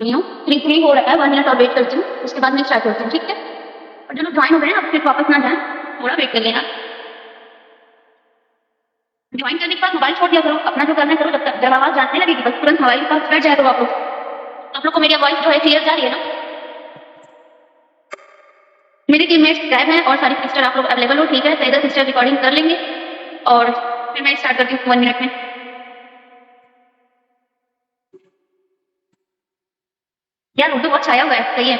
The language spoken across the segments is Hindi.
रही हूँ। 3 हो रहा है, 1 मिनट और वेट करती हूँ, उसके बाद मैं स्टार्ट करती हूँ, ठीक है? और जो लोग ज्वाइन हो गए हैं अब फिर वापस ना जाएं, थोड़ा वेट कर लेना। ज्वाइन करने के बाद मोबाइल छोड़ दिया करो, अपना जो करना है करो, जब आवाज जानने लगेगी बस तुरंत मोबाइल के पास बैठ जाए करो आप लोग को मेरी वॉइस जो है क्लियर जा रही है ना? मेरी टीममेट्स गायब हैं और सारी सिस्टर आप लोग अवेलेबल हो, ठीक है? तो इधर सिस्टर रिकॉर्डिंग कर लेंगे और फिर मैं स्टार्ट करती हूँ 1 मिनट में। यार उर्दू बहुत छाया हुआ है, सही है।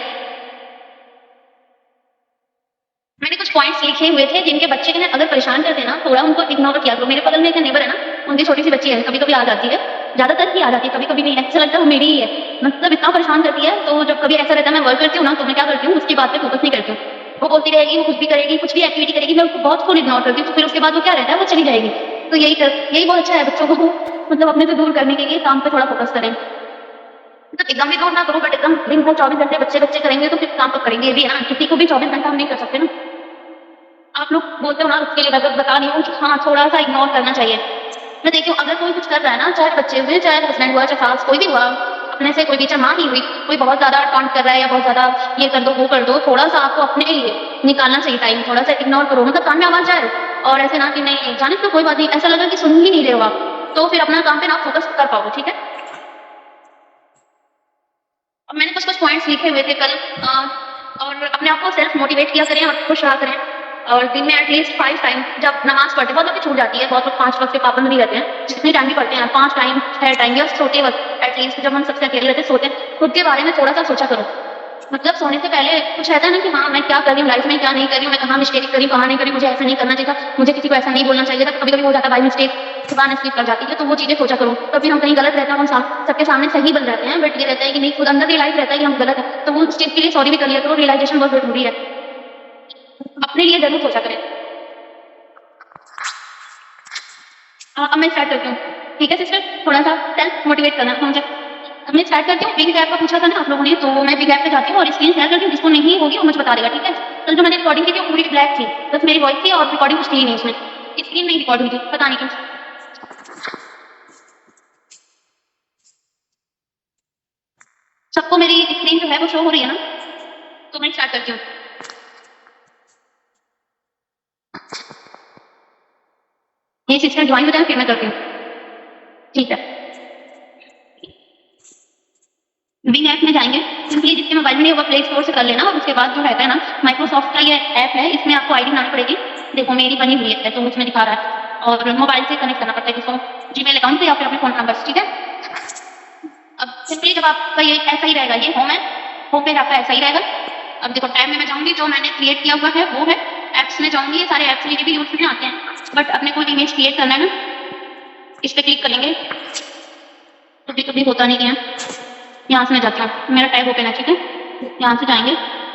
मैंने कुछ पॉइंट्स लिखे हुए थे जिनके बच्चे के ना अगर परेशान करते हैं ना थोड़ा उनको इग्नोर किया करो। मेरे बगल में एक नेबर है ना, उनकी छोटी सी बच्ची है, कभी कभी आ जाती है, ज्यादातर ही आ जाती है, कभी कभी नहीं, ऐसा लगता है वो मेरी ही है, मतलब इतना परेशान करती है। तो जब कभी ऐसा रहता है मैं वर्क करती हूँ ना, तो मैं क्या करती हूँ उसकी बात पे फोकस नहीं करती हूँ। वो बोलती रहेगी, वो कुछ भी करेगी, कुछ भी एक्टिविटी करेगी, मैं उसको बहुत फुल इग्नोर करती हूँ, तो फिर उसके बाद वो क्या रहता है वो चली जाएगी। तो यही बहुत अच्छा है बच्चों को मतलब अपने से दूर करने के लिए काम पे थोड़ा फोकस करें। मतलब एकदम भी दूर ना करो, बट एकदम दिन भर 24 घंटे बच्चे बच्चे करेंगे तो फिर काम तो करेंगे भी है ना, किसी को भी 24 घंटा हम नहीं कर सकते ना। आप लोग बोलते हो ना, उसके लिए मैं बता रही हूँ कि हाँ थोड़ा सा इग्नोर करना चाहिए। मैं देखती हूँ अगर कोई कुछ कर रहा है ना, चाहे बच्चे हुए, चाहे हस्बैंड हुआ, चाहे सास, कोई भी हुआ, अपने से कोई भी, चाहे माँ ही हुई, कोई बहुत ज्यादा टॉन्ट कर रहा है या बहुत ज्यादा ये कर दो वो कर दो, थोड़ा सा आपको अपने लिए निकालना चाहिए टाइम, थोड़ा सा इग्नोर करो, मतलब कान में आवाज जाए और ऐसे ना कि नहीं जाने तो कोई बात नहीं, ऐसा लगा कि सुन ही नहीं रहे हो आप, तो फिर अपना काम पे ना फोकस कर पाओ, ठीक है? और मैंने कुछ कुछ पॉइंट्स लिखे हुए थे कल, और अपने आप को सेल्फ मोटिवेट किया करें और खुश रहा करें। और दिन में एटलीस्ट 5 टाइम जब नमाज पढ़ते, बहुत लोग की छूट जाती है, बहुत लोग 5 वक्त के पाबंद नहीं रहते हैं, जितने टाइम भी पढ़ते हैं 5 टाइम 6 टाइम, या सोते वक्त एटलीस्ट जब हम सबसे अकेले रहते हैं सोते हैं, खुद के बारे में थोड़ा सा सोचा करो। मतलब सोने से पहले कुछ रहता है ना कि हाँ मैं क्या कर रही हूँ लाइफ में, क्या नहीं कर रही हूँ, मैं कहाँ मिस्टेक करी, कहाँ नहीं करी, मुझे ऐसा नहीं करना चाहिए था, मुझे किसी को ऐसा नहीं बोलना चाहिए था, कभी कभी हो जाता है बाई मिस्टेक, जुबान स्लिप कर जाती है, तो वो चीजें सोचा करो। कभी हम कहीं गलत रहते हैं, हम सबके सामने सही बन जाते हैं, बट ये रहता है कि नहीं, खुद अंदर रियलाइज रहता है कि हम गलत है, तो वो उस चीज के लिए सॉरी भी कर लिया करो, रियलाइजेशन बहुत जरूरी है, अपने लिए जरूर सोचा करें। अब मैं स्टार्ट करती हूँ, ठीक है सिस्टर? थोड़ा सा सेल्फ मोटिवेट करना था मुझे। अब मैं स्टार्ट करती हूँ, बिग ऐप का पूछा था ना आप लोगों ने, तो मैं बिग ऐप पे जाती हूँ और स्क्रीन शेयर करती हूँ, जिसको नहीं होगी वो मुझे बता देगा, ठीक है? कल जो मैंने रिकॉर्डिंग की थी वो पूरी ब्लैक थी, बस मेरी वॉइस थी और रिकॉर्डिंग कुछ थी नहीं उसमें, स्क्रीन नहीं रिकॉर्ड हुई थी, पता नहीं क्यों। सबको मेरी स्क्रीन जो है वो शो हो रही है ना? तो मैं स्टार्ट करती हूँ। ये सिस्टर ज्वाइन हो जाए फिर मैं करती हूँ, ठीक है? विंग ऐप में जाएंगे, सिंपली जिसके मोबाइल में नहीं होगा प्ले स्टोर से कर लेना, और उसके बाद जो रहता है ना माइक्रोसॉफ्ट का ये ऐप है, इसमें आपको आईडी बनानी पड़ेगी। देखो मेरी बनी हुई है तो उसमें दिखा रहा है, और मोबाइल से कनेक्ट करना पड़ता है जिसको, जीमेल अकाउंट से या फिर अपने फोन नंबर से, ठीक है? अब सिंपली जब आपका ये ऐसा ही रहेगा, ये होम है, होम पेज आपका ऐसा ही रहेगा। अब देखो टैब में मैं जाऊंगी, जो मैंने क्रिएट किया हुआ है वो है, एप्स में जाऊंगी, ये सारे एप्स मेरे भी यूज में आते हैं, बट अपने कोई इमेज क्रिएट करना है ना, इस पे क्लिक करेंगे, कभी कभी होता नहीं है, यहाँ से मैं जाती हूँ, मेरा टैग ओपन है, ठीक है? यहाँ से जाएंगे,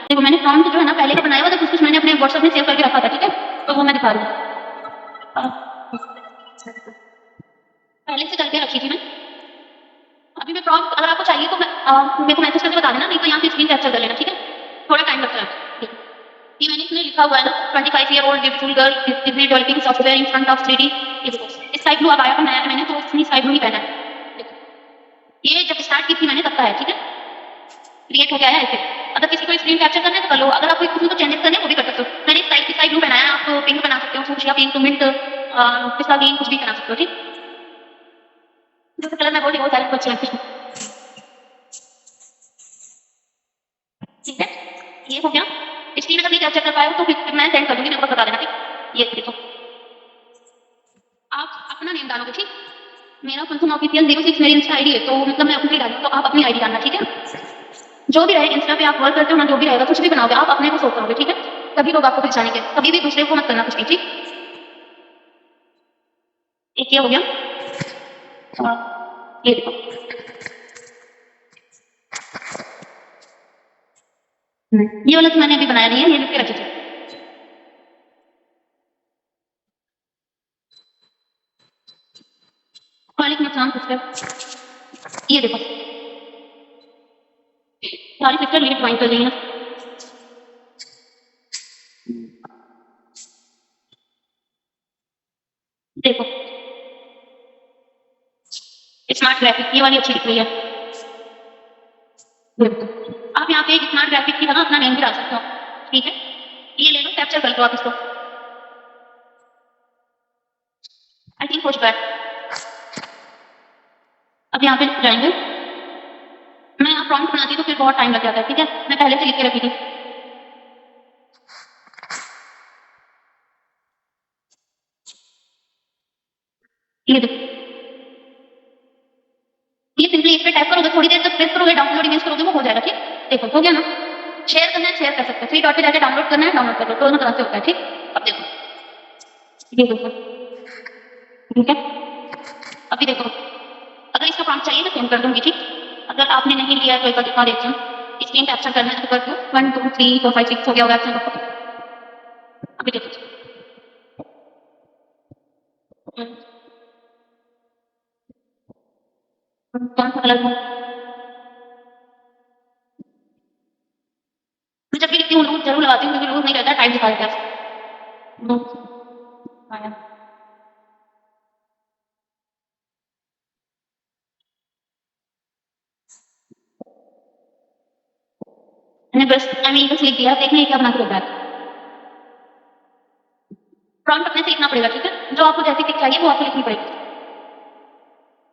देखो मैंने प्रॉम्प्ट जो है ना पहले का बनाया हुआ था, कुछ कुछ मैंने अपने व्हाट्सएप में सेव करके रखा था, ठीक है? तो वो मैं दिखा रही हूँ, पहले से करके रखी थी मैं। अभी मैं प्रॉम्प्ट अगर आपको चाहिए तो मेरे को मैसेज करके बता देना, नहीं तो यहाँ से स्क्रीन कैप्चर कर लेना, ठीक है? थोड़ा टाइम लगता है, ठीक है? ये मैंने इसमें लिखा हुआ है ना, 25 year old beautiful girl Disney developing software in front of 3D, ये देखो इस स्काई ब्लू अब आया था नया मैंने, तो इसमें स्काई ब्लू ही पहना है, देखो ये जब स्टार्ट की थी मैंने तब का है, ठीक है? क्रिएट हो गया है ऐसे। अगर किसी को स्क्रीन कैप्चर करना है तो कर लो, अगर आपको किसी को चेंजेस करने हैं वो भी कर सकते हो। मैंने स्काई ब्लू बनाया है, आप पिंक बना सकते हो, फूशिया पिंक, मिंट, पिस्ता ग्रीन, कुछ भी बना सकते हो, ठीक? जो कलर मैं बोल रही हूँ वो सारे अच्छे लगते हैं, ठीक है? ये हो गया। स्क्रीन अगर नहीं कैप्चर कर पाए हो तो फिर मैं सेंड कर दूंगी, मेरे को बता देना, ठीक? ये देखो आप अपना नेम डालोगे, ठीक? मेरा फुल फॉर्म ऑफिशियल 06 मेरी इंस्टा आईडी है, तो मतलब मैं अपनी डालूंगी, तो आप अपनी आईडी डालना, ठीक है? जो भी रहे इंस्टा पे आप वर्क करते हो ना, जो भी रहेगा, कुछ भी बनाओगे आप अपने को शो करोगे, ठीक है? तभी लोग आपको पहचानेंगे, कभी भी दूसरे को मत करना कुछ भी, ठीक? एक ये हो गया, और ये देखो ये वाला तो मैंने अभी बनाया नहीं है, ये लिख के रखी थी। वालेकुम अस्सलाम सिस्टर, ये देखो सारी सिस्टर लीड ज्वाइन कर रही हैं, देखो स्मार्ट ग्राफिक ये वाली अच्छी दिख रही है, बिल्कुल। आप यहाँ पे एक स्मार्ट ग्राफिक की जगह अपना नेम भी डाल सकते हो, ठीक है? ये ले लो, कैप्चर कर लो आप इसको। आई थिंक हो चुका है। अब यहाँ पे जाएँगे, मैं यहाँ प्रॉम्प्ट बनाती तो फिर बहुत टाइम लग जाता है, ठीक है? मैं पहले से लिख के रखी थी। ये देखो, ये सिंपली इस पे टैप करोगे, थोड़ी देर तक प्रेस करोगे, डाउनलोड इमेज करोगे, वो हो जाएगा, ठीक? देखो, हो गया ना? शेयर करना है, शेयर कर सकते हो। 3 डॉट पे जाके डाउनलोड करना है, डाउनलोड कर लो। दोनों तरह से होता है, ठीक? अब देखो, ये देखो, ठीक है? अभी देखो, अगर इसका प्रॉम्प्ट चाहिए तो सेंड कर दूँगी, ठीक? अगर आपने नहीं लिया है तो एक बार दिखा देती हूँ। स्क्रीन कैप्चर करना है तो कर दो। 1, 2, 3, 4, 5, 6 हो गया होगा आपका देखो। अभी देखो। हुँ, कौन-सा कलर दूँ? मैं जब भी लिखती हूँ लूज़ ज़रूर लगाती हूँ क्योंकि लूज़ नहीं रहता है, टाइट दिखा देता है। लूज़ आया। मैंने बस लिख दिया, देखना है क्या बना के देता है। प्रॉम्प्ट अपने से लिखना पड़ेगा, ठीक है? जो आपको जैसी पिक चाहिए वो आपको लिखनी पड़ेगी।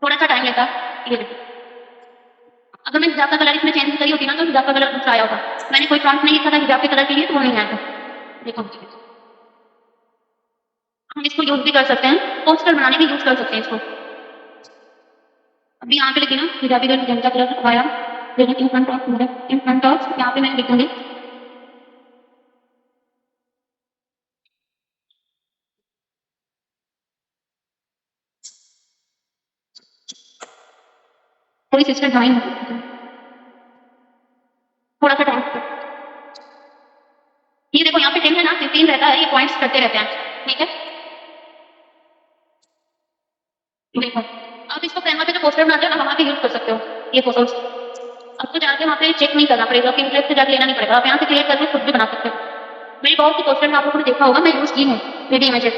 थोड़ा-सा टाइम लेता है। ये देखो, अगर मैं हिजाब का कलर इसमें चेंज करी होती ना तो हिजाब का कलर दूसरा आया होता। मैंने कोई प्रॉम्प्ट नहीं लिखा था हिजाब के कलर के लिए तो वो नहीं आया था। देखो, हम इसको यूज़ भी कर सकते हैं, पोस्टर बनाने में यूज़ कर सकते हैं इसको। अभी यहाँ पे लिखी ना हिजाबी गर्ल मैजेंटा कलर आया, देखो इन फ्रंट ऑफ यहाँ पे मैं लिखूँगी कोई सिस्टर जॉइन हो, थोड़ा-सा टाइम ये देखो यहाँ पे 10 है ना, 15 रहता है, ये पॉइंट्स कटते रहते हैं, ठीक है? देखो, आप इसको कैनवा पे जो पोस्टर बनाते हो ना वहाँ पे यूज़ कर सकते हो, ये फोटोज़। आपको जाके वहाँ पे चेक नहीं करना पड़ेगा, पिंटरेस्ट से जाके लेना नहीं पड़ेगा, आप यहाँ से क्रिएट करके खुद भी बना सकते हो। मेरी बहुत सी पोस्टर में आप लोगों ने देखा होगा, मैं यूज़ की हूँ, 3D इमेजेस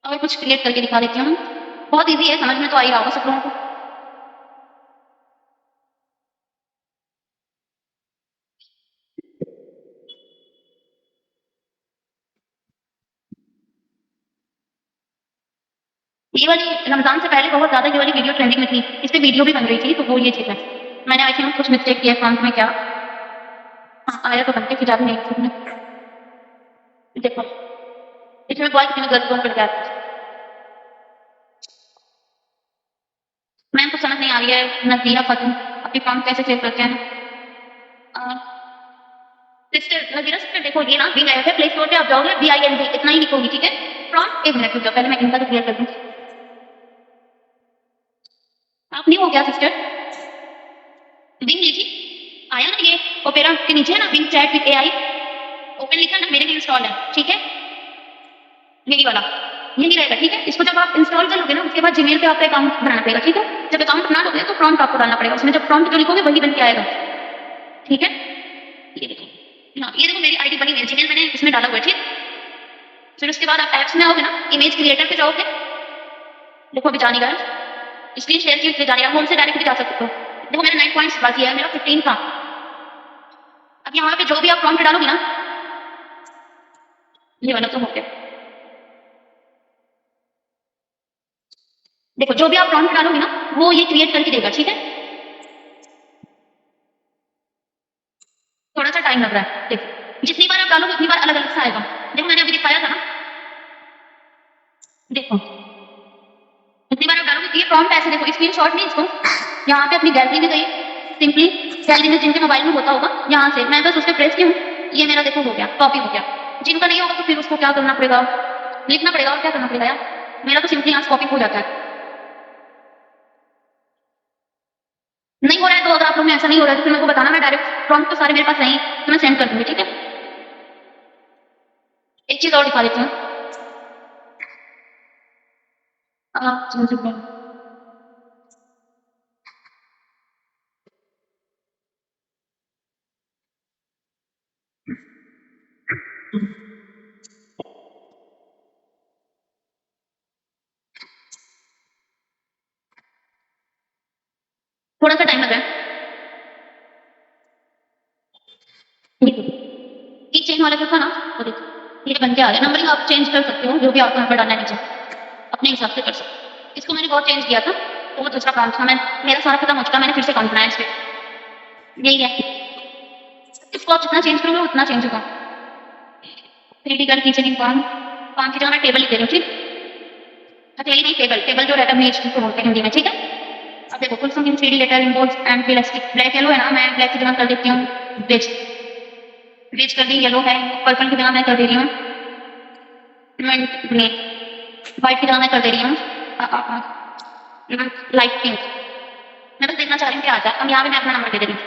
और कुछ क्रिएट करके दिखा देती हूँ। बहुत ईज़ी है, समझ में तो आ ही रहा होगा सब लोगों को। ये वाली रमज़ान से पहले बहुत ज़्यादा ये वाली वीडियो ट्रेंडिंग में थी, इस पे वीडियो भी बन रही थी, तो वो ये चीज़ है। मैंने आई थिंक कुछ मिस्टेक किया फ़ॉन्ट में क्या हाँ, आया तो बन के फिर जाके नहीं लिखी देखो, इसमें बॉय किसी में गर्ल्स दोनों पड़ जाते हैं। मैम कुछ समझ नहीं आ रही है, नज़ीरा खातून, अपनी फ़ॉन्ट कैसे सेव करते हैं? अ, सिस्टर नज़ीरा सिस्टर देखो ये ना बिंग ऐप है, प्ले स्टोर पे आप जाओगे BING इतना ही लिखोगी, ठीक है? प्रॉम्प्ट 1 मिनट रुक जाओ, पहले मैं इनका तो क्लियर कर दूँ। आप न्यू हो क्या सिस्टर? बिंग लिखी? आया ना ये ओपेरा के नीचे है ना Bing chat with AI open लिखा है ना मेरे लिए इंस्टॉल है, ठीक है? यही वाला, यही रहेगा, ठीक है? इसको जब आप इंस्टॉल कर लोगे ना उसके बाद जीमेल पे आपका अकाउंट बनाना पड़ेगा, ठीक है? जब अकाउंट बना लोगे तो प्रॉम्प्ट आपको डालना पड़ेगा, उसमें जब प्रॉम्प्ट जो लिखोगे वही बन के आएगा, ठीक है? ये देखो, हाँ, ये देखो मेरी आईडी बनी हुई है, जीमेल मैंने इसमें डाला हुआ है, ठीक? फिर उसके बाद आप ऐप्स में आओगे ना, इमेज क्रिएटर पे जाओगे, देखो अभी जा नहीं रहा है, स्क्रीन शेयर की उससे जा रही है, होम से डायरेक्ट भी जा सकते हो। देखो मेरा 9 पॉइंट्स बाकी है, मेरा 15 था। अब यहाँ पे जो भी आप प्रॉम्प्ट डालोगी ना, ये वाला तो हो गया। देखो जो भी आप प्रॉम्प्ट डालोगी ना, वो ये क्रिएट करके देगा, ठीक है? थोड़ा-सा टाइम लग रहा है, देखो। जितनी बार आप डालोगे उतनी बार अलग-अलग सा आएगा। देखो मैंने अभी दिखाया था ना, देखो। जितनी बार आप डालोगे तो ये प्रॉम्प्ट ऐसे देखो स्क्रीनशॉट नहीं इसको, यहाँ पे अपनी गैलरी में गई, सिंपली गैलरी में जिनके मोबाइल में होता होगा, यहाँ से मैं बस उस पे प्रेस की हूँ, ये मेरा देखो हो गया, कॉपी हो गया। जिनका नहीं होगा तो फिर उसको क्या करना पड़ेगा? लिखना पड़ेगा और क्या करना पड़ेगा यार? मेरा तो सिंपली यहाँ से कॉपी हो जाता है। नहीं हो रहा है तो अगर आप लोग में ऐसा नहीं हो रहा है तो फिर मेरे को बताना, मैं डायरेक्ट प्रॉम्प्ट तो सारे मेरे पास नहीं, तो मैं सेंड कर दूँगी, ठीक है? एक चीज़ और दिखा देती हूँ। समझ गई। थोड़ा-सा टाइम वाला जो था ना वो देखो, ये बन के आ रहा है। नंबरिंग आप चेंज कर सकते हो, जो भी आपको नंबर डालना है नीचे अपने हिसाब से कर सकते हो। इसको मैंने बहुत चेंज किया था, तो वो दूसरा काम था, मैं मेरा सारा खत्म हो चुका, मैंने फिर से अकाउंट बनाया इस पे। यही है, इसको आप जितना चेंज करोगे उतना चेंज होगा। 3D कर किचन फॉर्म, फॉर्म की जगह मैं टेबल लिख दे रही हूँ, ठीक? हथेली नहीं, टेबल, टेबल जो रहता है मेज को बोलते हैं हिंदी में, ठीक है? अब देखो full form in 3D letter in bold and realistic. Black yellow है ना, मैं ब्लैक की जगह कर देती हूँ बेज, बेज कर दी। येलो है, पर्पल की जगह मैं कर दे रही हूँ मिंट ग्रीन। व्हाइट की जगह मैं कर दे रही हूँ लाइट पिंक। मैं बस देखना चाह रही हूँ क्या आता है। अब यहाँ पे मैं अपना नंबर दे दे रही हूँ,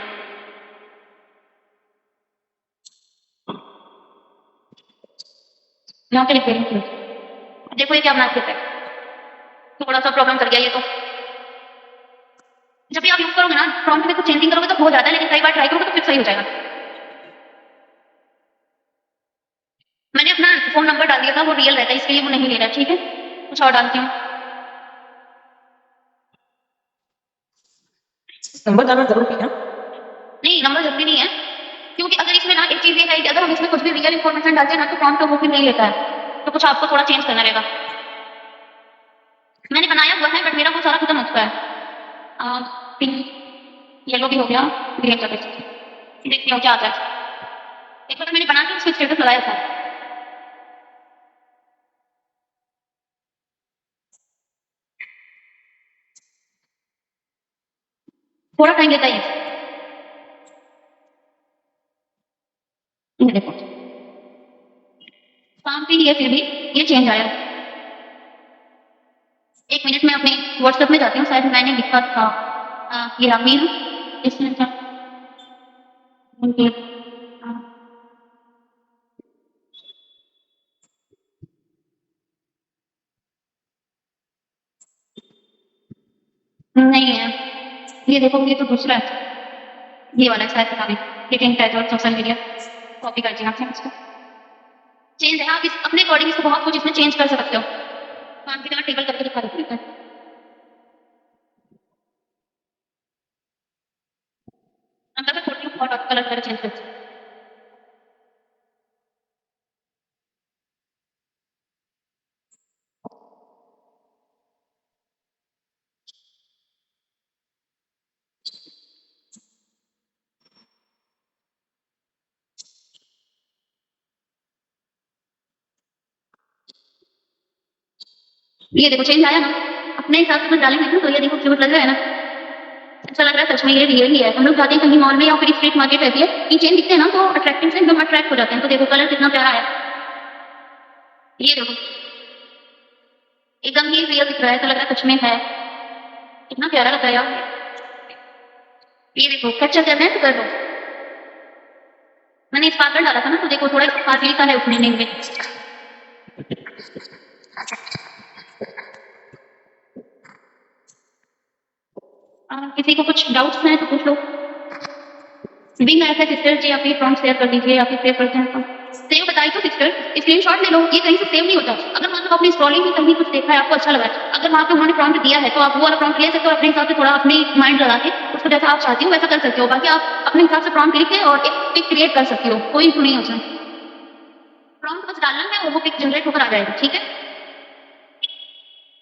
यहाँ पे लिख दे रही हूँ। देखो ये क्या बना देता है, थोड़ा सा प्रॉब्लम कर गया ये तो। जब भी आप यूज करोगे ना प्रॉम्प्ट में कुछ चेंजिंग करोगे तो हो जाता है, लेकिन कई बार ट्राई करोगे तो फिर सही हो जाएगा। मैंने अपना फोन नंबर डाल दिया था, वो रियल रहता है, इसके लिए वो नहीं ले रहा, ठीक है? कुछ और डालती हूँ। नंबर डालना जरूरी है? नहीं, नंबर जरूरी नहीं है, क्योंकि अगर इसमें ना एक चीज ये है कि अगर हम इसमें कुछ भी रियल इन्फॉर्मेशन डालते हैं ना तो प्रॉम्प्ट वो फिर नहीं लेता है, तो कुछ आपको थोड़ा चेंज करना रहेगा। मैंने बनाया हुआ है बट मेरा वो सारा खत्म हो चुका है। पिंक येलो भी हो गया, ग्रीन कर देती हूँ, देखती हूँ क्या आता है। एक बार मैंने बना के उसको स्टेटस लगाया था। थोड़ा टाइम लेता है ये देखो, काम पे ही है फिर भी ये चेंज आया। एक मिनट में अपने व्हाट्सएप में जाती हूँ, शायद मैंने लिखा था ये रामीन इसमें था नहीं है, ये देखो ये तो दूसरा है, ये वाला है शायद, पता नहीं। लेकिन टैग और सोशल मीडिया कॉपी कर दिया आपने इसको। चेंज है, आप इस अपने अकॉर्डिंग इसको बहुत कुछ इसमें चेंज कर सकते हो। काम की जगह टेबल करके दिखा देती हूँ। अंदर मैं छोटी हूँ और कलर वगैरह चेंज करती हूँ। ये देखो चेंज आया ना, अपने हिसाब से कुछ डालेंगे ना तो ये देखो क्यूट लग रहा है ना, अच्छा लग रहा है, सच में ये रियल ही है। हम लोग जाते हैं कहीं मॉल में या फिर स्ट्रीट मार्केट रहती है, ये चेन दिखते हैं ना तो अट्रैक्टिव से एकदम अट्रैक्ट हो जाते हैं। तो देखो कलर कितना प्यारा है, ये देखो एकदम ही रियल दिख रहा है, तो लग रहा है सच में है, कितना प्यारा लग रहा है यार। ये देखो कैप्चर करना है तो कर दो, मैंने स्पार्कल डाला था ना तो देखो थोड़ा स्पार्कली का है उसमें नेम में। किसी को कुछ डाउट्स हैं तो पूछ लो। बिंग ऐप है सिस्टर जी, आप ये प्रॉम्प्ट शेयर कर दीजिए, आप सेव करते हैं तो सेव बताइए तो सिस्टर स्क्रीनशॉट ले लो, ये कहीं से सेव नहीं होता। अगर मान लो आपने स्क्रॉलिंग में कहीं कुछ देखा है, आपको अच्छा लगा है, अगर वहाँ पे उन्होंने प्रॉम्प्ट दिया है तो आप वो वाला प्रॉम्प्ट ले सकते हो, अपने हिसाब से थोड़ा अपने माइंड लगा के उसको जैसा आप चाहती हो वैसा कर सकते हो। बाकी आप अपने हिसाब से प्रॉम्प्ट लिख के और एक पिक क्रिएट कर सकती हो, कोई इशू नहीं है उसमें। प्रॉम्प्ट बस डालना है और वो पिक जनरेट होकर आ जाएगा, ठीक है?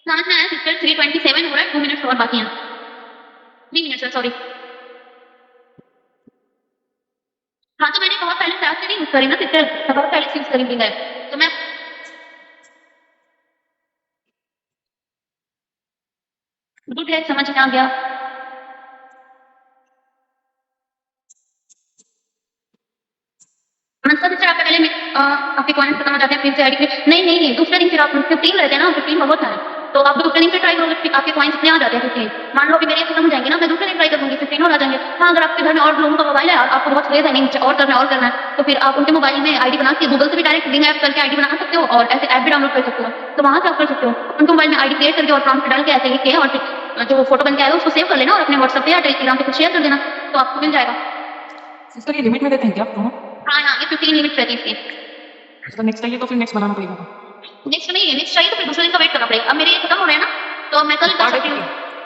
समझ में आया सिस्टर? 3:27 हो रहा है, 2 मिनट्स और बाकी हैं, 3 मिनट सॉरी। हाँ तो मैंने बहुत पहले से आज से नहीं यूज करी ना सिस्टर, बहुत पहले से यूज करी थी मैं, तो मैं गुड है, समझ में आ गया। मतलब सिस्टर आपका पहले में आपके कॉइन्स खत्म हो जाते हैं फिर से आईडी पे नहीं दूसरे दिन फिर आप 15 रहते हैं ना, 15 बहुत है, तो आप दूसरे दिन से ट्राई करोगे फिर आपके कॉइन्स इतने आ जाते हैं 15। मान लो अभी मेरे खत्म हो जाएंगे ना, मैं दूसरे दिन ट्राई कर दूंगी 15 और आ जाएंगे। हाँ अगर आपके घर में और लोगों का मोबाइल है, आपको बहुत क्रेज है नहीं और करना है, तो फिर आप उनके मोबाइल में आईडी बना के गूगल से भी डायरेक्ट बिंग ऐप करके आईडी बना सकते हो और ऐसे ऐप भी डाउनलोड कर सकते हो, तो वहां से आप कर सकते हो। उनके मोबाइल में आईडी क्रिएट करके और प्रॉम्प्ट डाल के ऐसे लिख के और फिर जो फोटो बन के आएगा उसको सेव कर लेना और अपने व्हाट्सएप पे या टेलीग्राम पे कुछ शेयर कर देना, तो आपको मिल जाएगा। सिस्टर ये लिमिट में देते हैं क्या आप दोनों? हाँ ये 15 लिमिट रहती है इसकी। तो नेक्स्ट चाहिए तो फिर नेक्स्ट बनाना पड़ेगा। नेक्स्ट नहीं, नेक्स्ट चाहिए तो फिर दूसरे दिन का वेट करना पड़ेगा। अब मेरे ये खत्म हो रहे हैं ना, तो मैं कल कर सकती हूँ।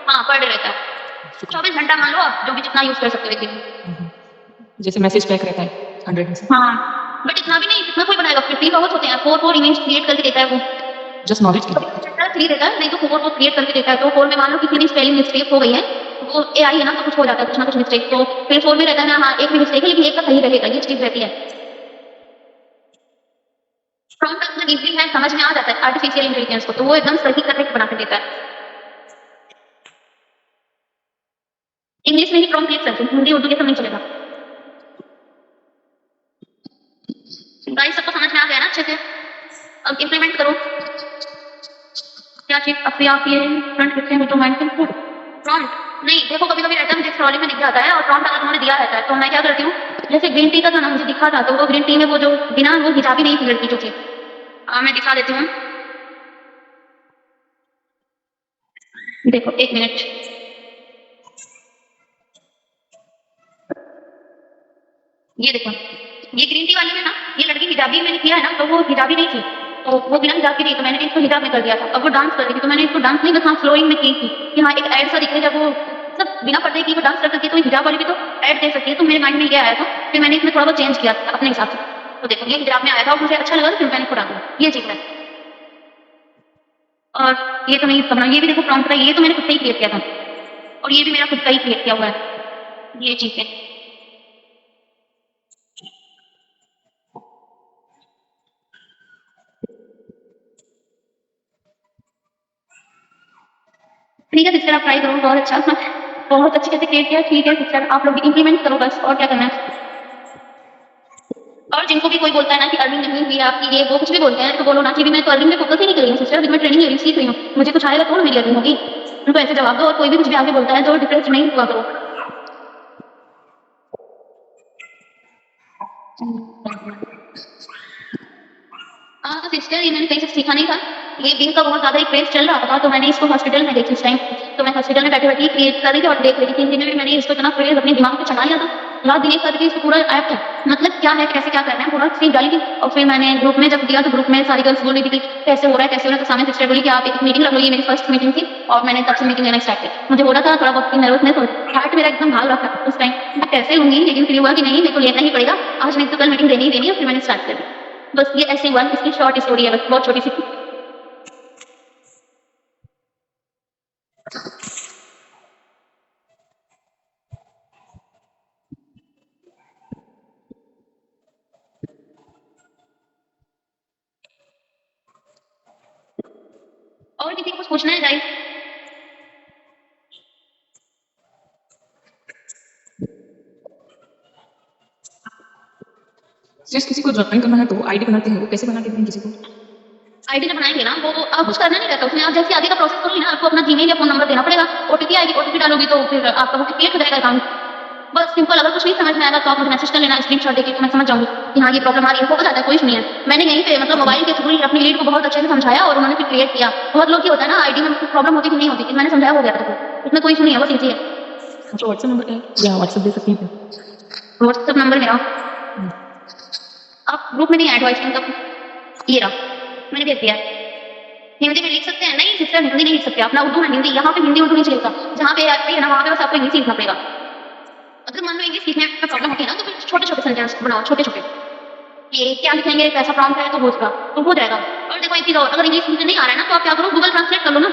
हाँ पर डे रहता है, 24 घंटा मान लो आप जो भी जितना यूज कर सकते हो एक दिन। जैसे मैसेज पैक रहता है 100 में से। हाँ बट इतना भी नहीं, इतना कोई बनाएगा, 15 बहुत होते हैं, 4 इमेज क्रिएट करके देता है वो, जस्ट नॉलेज के लिए। 3 देता है, नहीं तो 4 क्रिएट करके देता है। तो 4 में मान लो किसी ने स्पेलिंग मिस्टेक हो गई है, वो एआई है ना, तो कुछ हो जाता है, कुछ ना कुछ मिस्टेक, तो फिर 4 में रहता है ना, हाँ एक भी मिस्टेक है लेकिन एक का सही रहेगा, ये चीज रहती है। प्रॉम्प्ट अपना इजी है, समझ में आ जाता है आर्टिफिशियल इंटेलिजेंस को, तो वो एकदम सही करेक्ट बना के देता है। इंग्लिश में ही प्रॉम्प्ट लिख सकते हो, हिंदी उर्दू ये सब नहीं चलेगा। गाइस सबको समझ में आ गया ना अच्छे से? अब इम्प्लीमेंट करो। क्या चीज अब आप ये फ्रंट लिखते हैं तो मेंशन प्रॉम्प्ट नहीं, देखो कभी कभी रहता है मुझे स्क्रॉलिंग में दिख जाता है और प्रॉम्प्ट अगर उन्होंने दिया रहता है तो मैं क्या करती हूँ, जैसे ग्रीन टी का था ना मुझे दिखा था, तो वो ग्रीन टी में वो जो बिना वो हिजाबी नहीं थी लड़की जो थी, मैं दिखा देती हूँ, देखो 1 मिनट, ये देखो ये ग्रीन टी वाली में ना ये लड़की हिजाबी मैंने किया है ना, तो वो हिजाबी नहीं थी, तो वो बिना हिजाब की थी, तो मैंने इसको हिजाब में कर दिया था। अब वो डांस कर रही थी तो मैंने इसको डांस नहीं बस हाँ फ्लोइंग में की थी कि हाँ एक ऐड सा दिख रहा है, जब वो सब बिना पर्दे की वो डांस कर सकती है तो हिजाब वाली भी तो ऐड दे सकती है, तो मेरे माइंड में ये आया था, फिर मैंने इसमें थोड़ा बहुत चेंज किया था अपने हिसाब से, तो देखो ये हिजाब में आया था और मुझे अच्छा लगा तो फिर मैंने इसको डाल दिया, ये चीज है। और ये तो नहीं करना, ये भी देखो प्रॉम्प्ट का, ये तो मैंने खुद से ही क्रिएट किया था, और ये भी मेरा खुद का ही क्रिएट किया हुआ है, ये चीज है। ठीक है सिस्टर, आप ट्राई करो, बहुत अच्छा, बहुत अच्छे से क्रिएट किया, ठीक है सिस्टर, आप लोग इंप्लीमेंट करो बस, और क्या करना है। और जिनको भी कोई बोलता है ना कि अर्निंग नहीं हुई है आपकी, ये वो कुछ भी बोलते हैं, तो बोलो ना कि भी मैं तो अर्निंग में फोकस ही नहीं कर रही हूँ सिस्टर, अभी मैं ट्रेनिंग ले रही हूँ, सीख रही हूँ, मुझे कुछ आएगा तो ना मेरी अर्निंग होगी, उनको ऐसे जवाब दो। और कोई भी कुछ भी आगे बोलता है तो डिप्रेस नहीं हुआ करो। सिस्टर ये मैंने कहीं से सीखा नहीं था, ये दिन का बहुत ज्यादा एक क्रेज चल रहा था, तो मैंने इसको हॉस्पिटल में देखी उस टाइम, तो मैं हॉस्पिटल में बैठे बैठे क्रिएट कर रही थी और देख रही थी, 3 दिन में भी मैंने इसको इतना क्रेज अपने दिमाग पे चढ़ा लिया था, रात दिन एक करके इसको पूरा ऐप था, मतलब क्या है कैसे क्या करना है पूरा सीख डाली थी। और फिर मैंने ग्रुप में जब दिया तो ग्रुप में सारी गर्ल्स बोल रही थी कि कैसे हो रहा है कैसे हो रहा है, तो सामने सिस्टर बोली कि आप एक मीटिंग रख लो, ये मेरी फर्स्ट मीटिंग थी और मैंने तब से मीटिंग लेना स्टार्ट किया। मुझे हो रहा था थोड़ा बहुत नर्वसनेस, हार्ट मेरा एकदम भाग रहा था उस टाइम, मैं कैसे लूंगी, लेकिन फिर हुआ कि नहीं मेरे को लेना ही पड़ेगा, आज नहीं तो कल मीटिंग देनी ही देनी है, फिर मैंने स्टार्ट कर दी। बस ये ऐसे हुआ, इसकी शॉर्ट स्टोरी है, बस बहुत छोटी सी। और किसी को कुछ पूछना है गाइस? सिर्फ किसी को ज्वाइन करना है तो आईडी बनाते हैं, वो कैसे बना के दें किसी को? आईडी जब बनाएंगे ना वो आप कुछ करना नहीं रहता उसमें, आप जैसे आगे का प्रोसेस करोगे ना, आपको अपना जीमेल या फोन नंबर देना पड़ेगा, ओटीपी आएगी, ओटीपी डालोगी तो फिर आपका वो क्रिएट हो जाएगा अकाउंट, बस सिंपल। अगर कुछ नहीं समझ में आएगा तो आप मुझे मैसेज कर लेना स्क्रीनशॉट देके, तो मैं समझ जाऊंगी कि हाँ ये प्रॉब्लम आ रही है, हो जाता है, कोई नहीं है। मैंने यहीं पे मतलब मोबाइल के थ्रू ही अपनी लीड को बहुत अच्छे से समझाया और उन्होंने फिर क्रिएट किया। बहुत लोग की होता है ना आईडी में प्रॉब्लम होती कि नहीं होती, मैंने समझाया हो गया था, उसमें कोई इशू नहीं है, बस इजी है। अच्छा व्हाट्सएप नंबर है या व्हाट्सएप दे सकती हैं? व्हाट्सएप नंबर मेरा आप ग्रुप में नहीं ऐड हुआ इसमें, तब ये रहा मैंने भेज दिया। हिंदी में लिख सकते हैं? नहीं सिस्टर हिंदी नहीं लिख सकते, अपना उर्दू है हिंदी, यहाँ पे हिंदी उर्दू नहीं चलेगा, जहाँ पे है ना वहाँ पे बस आपको इंग्लिश सीखना पड़ेगा। अगर मान लो इंग्लिश सीखने में प्रॉब्लम होती है ना, तो फिर छोटे छोटे सेंटेंस बनाओ, छोटे छोटे, ये क्या लिखेंगे, कैसा प्रॉम्प्ट है तो वो उसका तो हो जाएगा। और देखो एक चीज और, अगर इंग्लिश सीखने नहीं आ रहा है ना, तो आप क्या करो, गूगल ट्रांसलेट कर लो ना,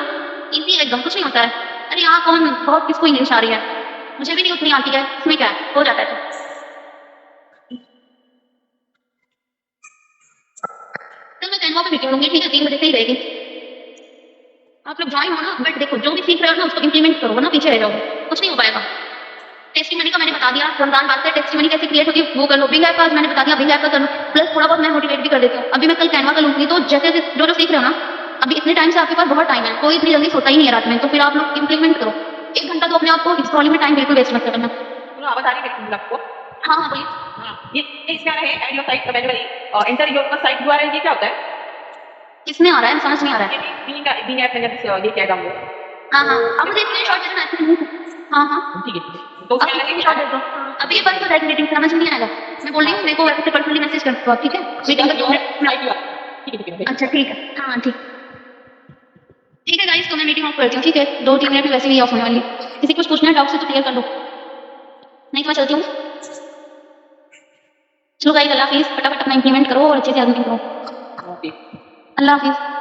इजी है एकदम, कुछ नहीं होता है। अरे यहाँ कौन बहुत किसको इंग्लिश आ रही है, मुझे भी नहीं उतनी आती है, इसमें क्या है, हो जाता है। तो मैं कैनवा पे मीटिंग लूंगी, ठीक है, 3 बजे से ही रहेगी, आप लोग ज्वाइन हो ना। बट देखो जो भी सीख रहे हो ना उसको इंप्लीमेंट करो, वरना पीछे रह जाओगे, कुछ नहीं हो पाएगा। टेस्टिमनी का मैंने बता दिया, रमजान बात से टेस्टिमनी कैसे क्रिएट होती है वो कर लो, बिंग ऐप का आज मैंने बता दिया, बिंग ऐप का कर लो, प्लस थोड़ा बहुत मैं मोटिवेट भी कर देती हूँ। अभी मैं कल कैनवा का लूंगी, तो जैसे जो जो सीख रहे हो ना, अभी इतने टाइम से आपके पास बहुत टाइम है, कोई इतनी जल्दी सोता ही नहीं है रात में, तो फिर आप लोग इंप्लीमेंट करो। 1 घंटा तो अपने आप को स्क्रॉलिंग में टाइम बिल्कुल वेस्ट मत करना। आवाज आ रही है आपको? हाँ हाँ बोलिए। हाँ, ये इसमें आ रहा है add your site manually enter your site जो आ रहा है, ये क्या होता है? किसमें आ रहा है, समझ नहीं आ रहा है। ये बिंग ऐप में ये क्या डाउनलोड? हाँ हाँ आप मुझे स्क्रीनशॉट दे देना। हाँ हाँ ठीक है, तो आप स्क्रीनशॉट दे दो। अभी ये बंद हो जाएगी मीटिंग, समझ नहीं आएगा, मैं बोल रही हूँ, मेरे को वैसे पर्सनली मैसेज कर दो, ठीक है? मीटिंग का ठीक है, अच्छा ठीक है, हाँ ठीक, ठीक है गाइस, तो मैं मीटिंग ऑफ करती हूँ, ठीक है? 2-3 मिनट में वैसे ही ऑफ होने वाली है, किसी कुछ पूछना है डाउट से तो क्लियर कर लो, नहीं तो मैं चलती हूँ। चलो गाइस, अल्लाह हाफिज़। फटाफट अपना इम्प्लीमेंट करो और अच्छे से आगे करो। ओके। अल्लाह हाफिज़।